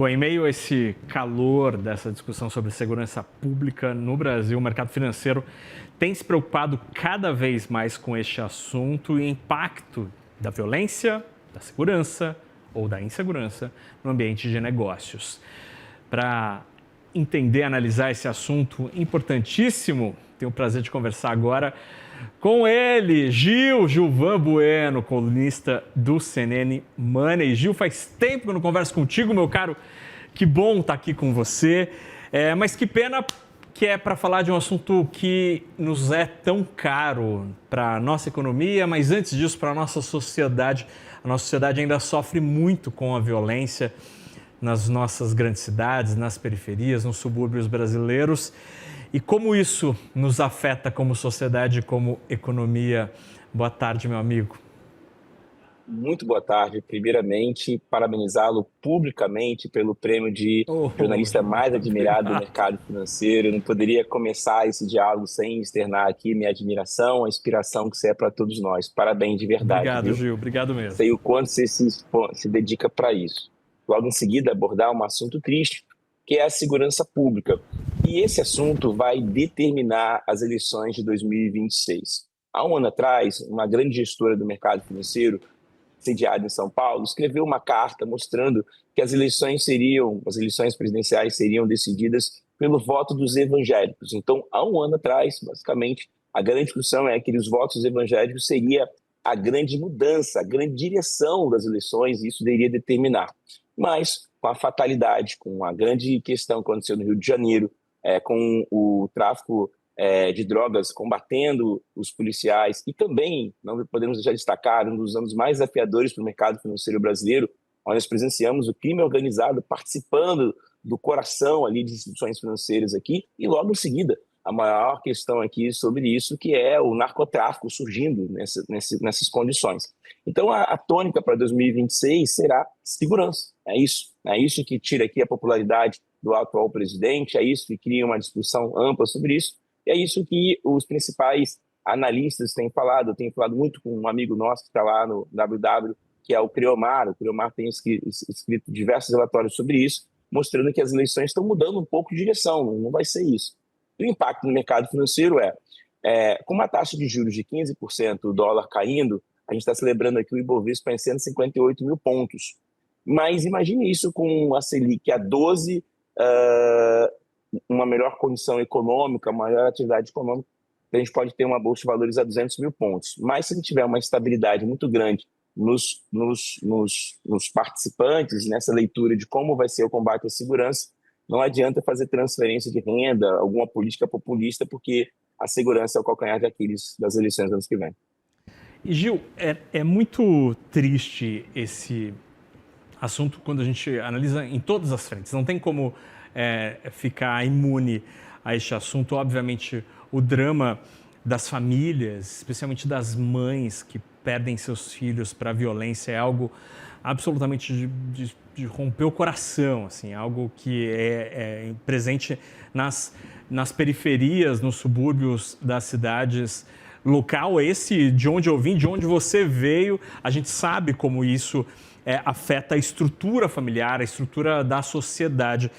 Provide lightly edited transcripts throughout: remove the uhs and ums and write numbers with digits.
Bom, em meio a esse calor dessa discussão sobre segurança pública no Brasil, o mercado financeiro tem se preocupado cada vez mais com este assunto e o impacto da violência, da segurança ou da insegurança no ambiente de negócios. Para entender e analisar esse assunto importantíssimo, tenho o prazer de conversar agora com ele, Gilvan Bueno, colunista do CNN Money. Gil, faz tempo que eu não converso contigo, meu caro. Que bom estar aqui com você. Mas que pena que é para falar de um assunto que nos é tão caro para a nossa economia, mas antes disso, para a nossa sociedade. A nossa sociedade ainda sofre muito com a violência nas nossas grandes cidades, nas periferias, nos subúrbios brasileiros. E como isso nos afeta como sociedade, como economia? Boa tarde, meu amigo. Muito boa tarde. Primeiramente, parabenizá-lo publicamente pelo prêmio de jornalista mais admirado do mercado financeiro. Eu não poderia começar esse diálogo sem externar aqui minha admiração, a inspiração que você é para todos nós. Parabéns de verdade. Obrigado, viu? Gil. Obrigado mesmo. Sei o quanto você se dedica para isso. Logo em seguida, abordar um assunto triste, que é a segurança pública. E esse assunto vai determinar as eleições de 2026. Há um ano atrás, uma grande gestora do mercado financeiro, sediada em São Paulo, escreveu uma carta mostrando que as eleições presidenciais seriam decididas pelo voto dos evangélicos. Então, há um ano atrás, basicamente, a grande discussão é que os votos evangélicos seria a grande mudança, a grande direção das eleições, e isso deveria determinar. Mas, com a fatalidade, com a grande questão que aconteceu no Rio de Janeiro, com o tráfico de drogas combatendo os policiais, e também, não podemos deixar de destacar, um dos anos mais desafiadores para o mercado financeiro brasileiro, onde nós presenciamos o crime organizado participando do coração ali de instituições financeiras aqui, e logo em seguida, a maior questão aqui sobre isso, que é o narcotráfico surgindo nessas condições. Então, a tônica para 2026 será segurança. É isso que tira aqui a popularidade do atual presidente, é isso que cria uma discussão ampla sobre isso, e é isso que os principais analistas têm falado. Eu tenho falado muito com um amigo nosso que está lá no WW, que é o Criomar. O Criomar tem escrito diversos relatórios sobre isso, mostrando que as eleições estão mudando um pouco de direção, não vai ser isso. O impacto no mercado financeiro com uma taxa de juros de 15%, o dólar caindo, a gente está celebrando aqui o Ibovespa em 158 mil pontos. Mas imagine isso com a Selic a 12, uma melhor condição econômica, maior atividade econômica, a gente pode ter uma bolsa de valores a 200 mil pontos. Mas se a gente tiver uma estabilidade muito grande nos participantes, nessa leitura de como vai ser o combate à segurança, não adianta fazer transferência de renda, alguma política populista, porque a segurança é o calcanhar de Aquiles das eleições do ano que vem. E Gil, é muito triste esse assunto quando a gente analisa em todas as frentes. Não tem como ficar imune a este assunto. Obviamente, o drama das famílias, especialmente das mães que perdem seus filhos para a violência, é algo absolutamente de romper o coração, assim, algo que é presente nas periferias, nos subúrbios das cidades. Local esse de onde eu vim, de onde você veio, a gente sabe como isso afeta a estrutura familiar, a estrutura da sociedade.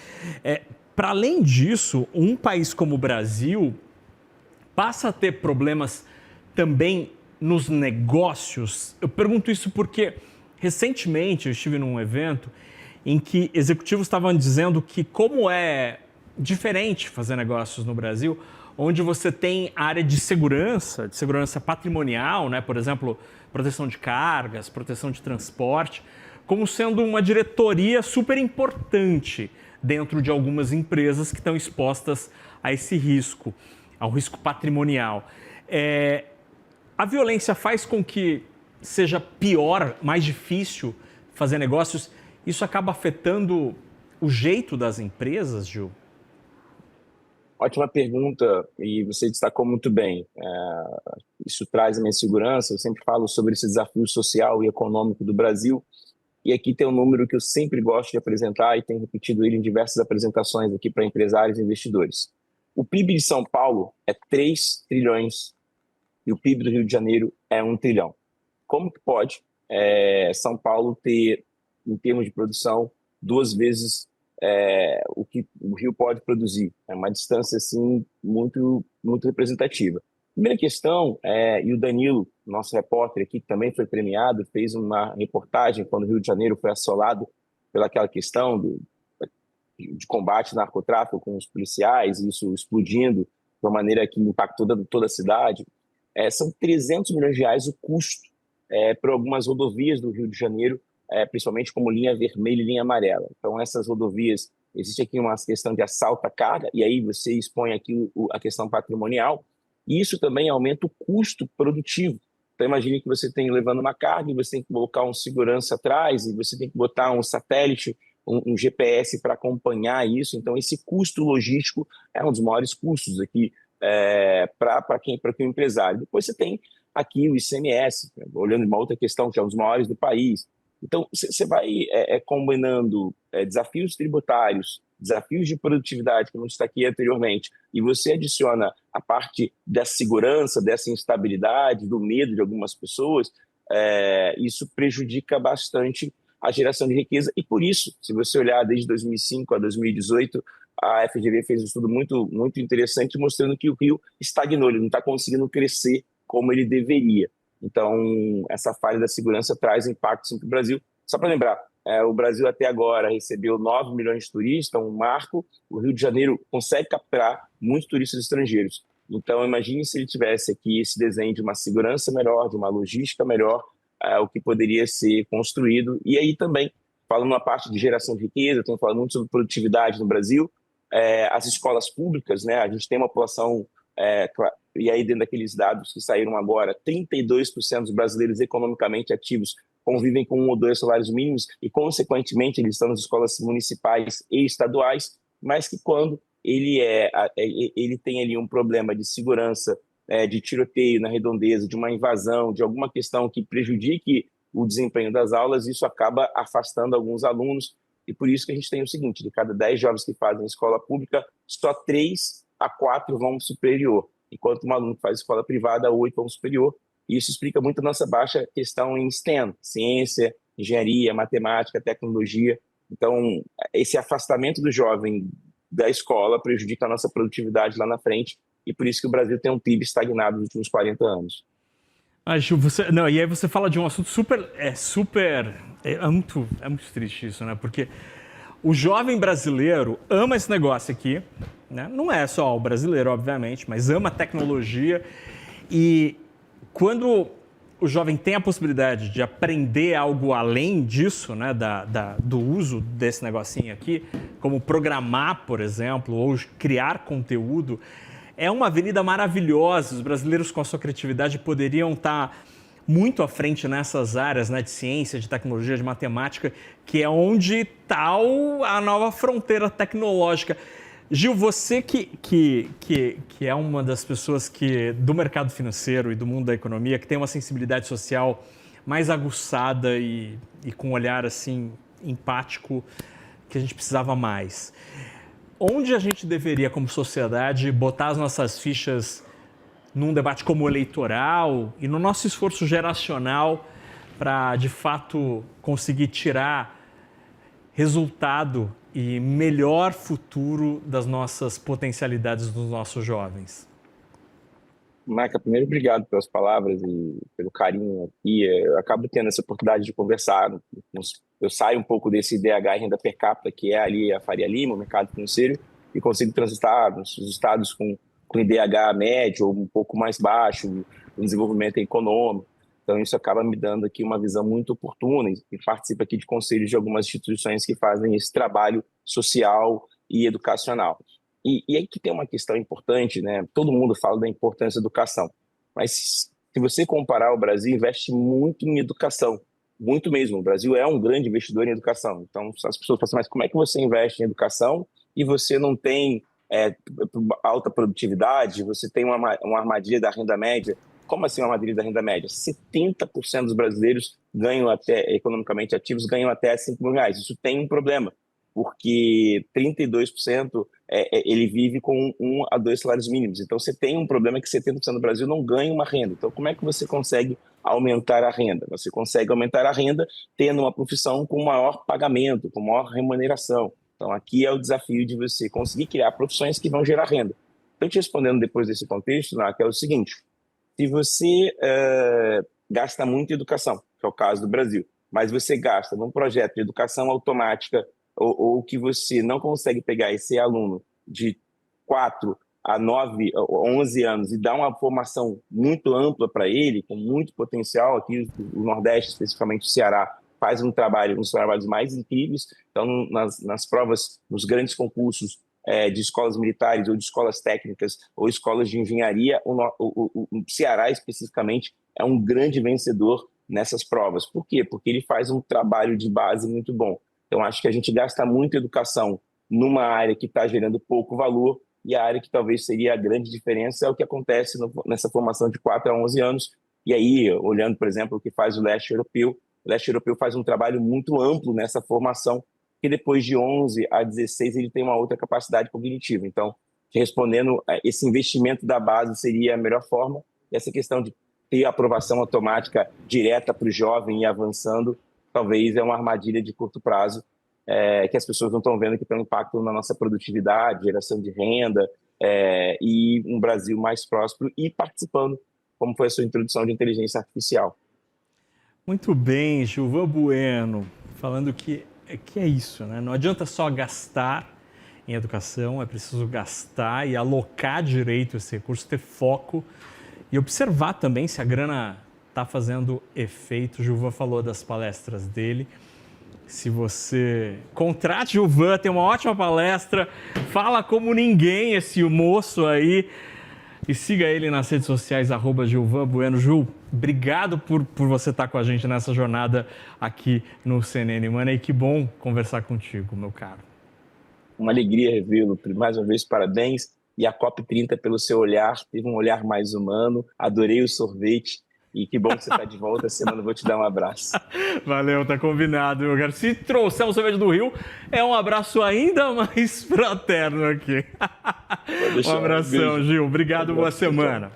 Para além disso, um país como o Brasil passa a ter problemas também nos negócios. Eu pergunto isso porque recentemente eu estive num evento em que executivos estavam dizendo que como é diferente fazer negócios no Brasil, onde você tem área de segurança patrimonial, né? Por exemplo, proteção de cargas, proteção de transporte, como sendo uma diretoria super importante dentro de algumas empresas que estão expostas a esse risco, ao risco patrimonial. A violência faz com que seja pior, mais difícil fazer negócios. Isso acaba afetando o jeito das empresas, Gil? Ótima pergunta, e você destacou muito bem. Isso traz a minha segurança. Eu sempre falo sobre esse desafio social e econômico do Brasil, e aqui tem um número que eu sempre gosto de apresentar e tenho repetido ele em diversas apresentações aqui para empresários e investidores. O PIB de São Paulo é 3 trilhões e o PIB do Rio de Janeiro é 1 trilhão. Como que pode São Paulo ter, em termos de produção, 2 vezes o que o Rio pode produzir. É uma distância assim, muito, muito representativa. Primeira questão, e o Danilo, nosso repórter aqui, que também foi premiado, fez uma reportagem quando o Rio de Janeiro foi assolado pelaquela questão de combate ao narcotráfico com os policiais, isso explodindo de uma maneira que impactou toda a cidade. São 300 milhões de reais o custo para algumas rodovias do Rio de Janeiro, principalmente como linha vermelha e linha amarela. Então, essas rodovias, existe aqui uma questão de assalto à carga, e aí você expõe aqui a questão patrimonial, e isso também aumenta o custo produtivo. Então, imagine que você tem levando uma carga e você tem que colocar um segurança atrás, e você tem que botar um satélite, um GPS para acompanhar isso. Então, esse custo logístico é um dos maiores custos aqui para o empresário. Depois você tem aqui o ICMS, olhando uma outra questão, que é um dos maiores do país. Então, você vai combinando desafios tributários, desafios de produtividade, como eu destaquei anteriormente, e você adiciona a parte da segurança, dessa instabilidade, do medo de algumas pessoas, isso prejudica bastante a geração de riqueza. E por isso, se você olhar desde 2005 a 2018, a FGV fez um estudo muito, muito interessante mostrando que o Rio estagnou, ele não está conseguindo crescer como ele deveria. Então, essa falha da segurança traz impactos para o Brasil. Só para lembrar, o Brasil até agora recebeu 9 milhões de turistas, um marco. O Rio de Janeiro consegue capturar muitos turistas estrangeiros. Então, imagine se ele tivesse aqui esse desenho de uma segurança melhor, de uma logística melhor, o que poderia ser construído. E aí também, falando na parte de geração de riqueza, tenho falado muito sobre produtividade no Brasil, as escolas públicas, né? A gente tem uma população, e aí dentro daqueles dados que saíram agora, 32% dos brasileiros economicamente ativos convivem com 1 ou 2 salários mínimos e, consequentemente, eles estão nas escolas municipais e estaduais, mas que quando ele tem ali um problema de segurança, de tiroteio na redondeza, de uma invasão, de alguma questão que prejudique o desempenho das aulas, isso acaba afastando alguns alunos. E por isso que a gente tem o seguinte: de cada 10 jovens que fazem escola pública, só 3 a 4 vão para o superior, enquanto um aluno que faz escola privada, 8 vão para o superior. E isso explica muito a nossa baixa questão em STEM, ciência, engenharia, matemática, tecnologia. Então, esse afastamento do jovem da escola prejudica a nossa produtividade lá na frente, e por isso que o Brasil tem um PIB estagnado nos últimos 40 anos. Gil, e aí você fala de um assunto é muito triste isso, né? Porque o jovem brasileiro ama esse negócio aqui, né? Não é só o brasileiro, obviamente, mas ama a tecnologia. E quando o jovem tem a possibilidade de aprender algo além disso, né, do uso desse negocinho aqui, como programar, por exemplo, ou criar conteúdo, é uma avenida maravilhosa. Os brasileiros, com a sua criatividade, poderiam estar muito à frente nessas áreas, né, de ciência, de tecnologia, de matemática, que é onde está a nova fronteira tecnológica. Gil, você que é uma das pessoas do mercado financeiro e do mundo da economia, que tem uma sensibilidade social mais aguçada e com um olhar assim empático, que a gente precisava mais. Onde a gente deveria, como sociedade, botar as nossas fichas num debate como o eleitoral e no nosso esforço geracional para, de fato, conseguir tirar resultado e melhor futuro das nossas potencialidades dos nossos jovens? Marca, primeiro, obrigado pelas palavras e pelo carinho aqui. Eu acabo tendo essa oportunidade de conversar. Eu saio um pouco desse IDH renda per capita, que é ali a Faria Lima, o mercado financeiro, e consigo transitar nos estados com IDH médio ou um pouco mais baixo, o desenvolvimento econômico. Então, isso acaba me dando aqui uma visão muito oportuna, e participo aqui de conselhos de algumas instituições que fazem esse trabalho social e educacional. E aí que tem uma questão importante, né? Todo mundo fala da importância da educação, mas se você comparar, o Brasil investe muito em educação, muito mesmo. O Brasil é um grande investidor em educação. Então, as pessoas falam assim: mas como é que você investe em educação e você não tem alta produtividade, você tem uma armadilha da renda média? Como assim uma armadilha da renda média? 70% dos brasileiros economicamente ativos ganham até 5 mil reais. Isso tem um problema, porque 32% ele vive com 1 a 2 salários mínimos. Então, você tem um problema que 70% do Brasil não ganha uma renda. Então, como é que você consegue aumentar a renda? Você consegue aumentar a renda tendo uma profissão com maior pagamento, com maior remuneração. Então, aqui é o desafio de você conseguir criar profissões que vão gerar renda. Então, te respondendo depois desse contexto, que é o seguinte: se você gasta muito em educação, que é o caso do Brasil, mas você gasta num projeto de educação automática ou que você não consegue pegar esse aluno de 4 a 9, 11 anos e dar uma formação muito ampla para ele, com muito potencial, aqui o Nordeste, especificamente o Ceará, faz um dos trabalhos mais incríveis. Então, nas provas, nos grandes concursos de escolas militares ou de escolas técnicas ou escolas de engenharia, o Ceará, especificamente, é um grande vencedor nessas provas. Por quê? Porque ele faz um trabalho de base muito bom. Então, acho que a gente gasta muito educação numa área que está gerando pouco valor, e a área que talvez seria a grande diferença é o que acontece nessa formação de 4 a 11 anos. E aí, olhando, por exemplo, o que faz o leste europeu faz um trabalho muito amplo nessa formação, que depois de 11 a 16 ele tem uma outra capacidade cognitiva. Então, respondendo, esse investimento da base seria a melhor forma, e essa questão de ter aprovação automática direta para o jovem e avançando, talvez é uma armadilha de curto prazo, que as pessoas não estão vendo que tem um impacto na nossa produtividade, geração de renda, e um Brasil mais próspero e participando, como foi a sua introdução de inteligência artificial. Muito bem, Gilvan Bueno, falando que é isso, né? Não adianta só gastar em educação, é preciso gastar e alocar direito esse recurso, ter foco e observar também se a grana está fazendo efeito. O Gilvan falou das palestras dele. Se você contrate Gilvan, tem uma ótima palestra, fala como ninguém esse moço aí. E siga ele nas redes sociais, @Gilvan Bueno. Gil, obrigado por você estar com a gente nessa jornada aqui no CNN Money. E que bom conversar contigo, meu caro. Uma alegria revê-lo. Mais uma vez, parabéns. E a COP30 pelo seu olhar, teve um olhar mais humano. Adorei o sorvete. E que bom que você está de volta. Essa semana eu vou te dar um abraço. Valeu, tá combinado, meu caro. Se trouxer um sorvete do Rio, é um abraço ainda mais fraterno aqui. Um abração, Gil. Obrigado, boa semana.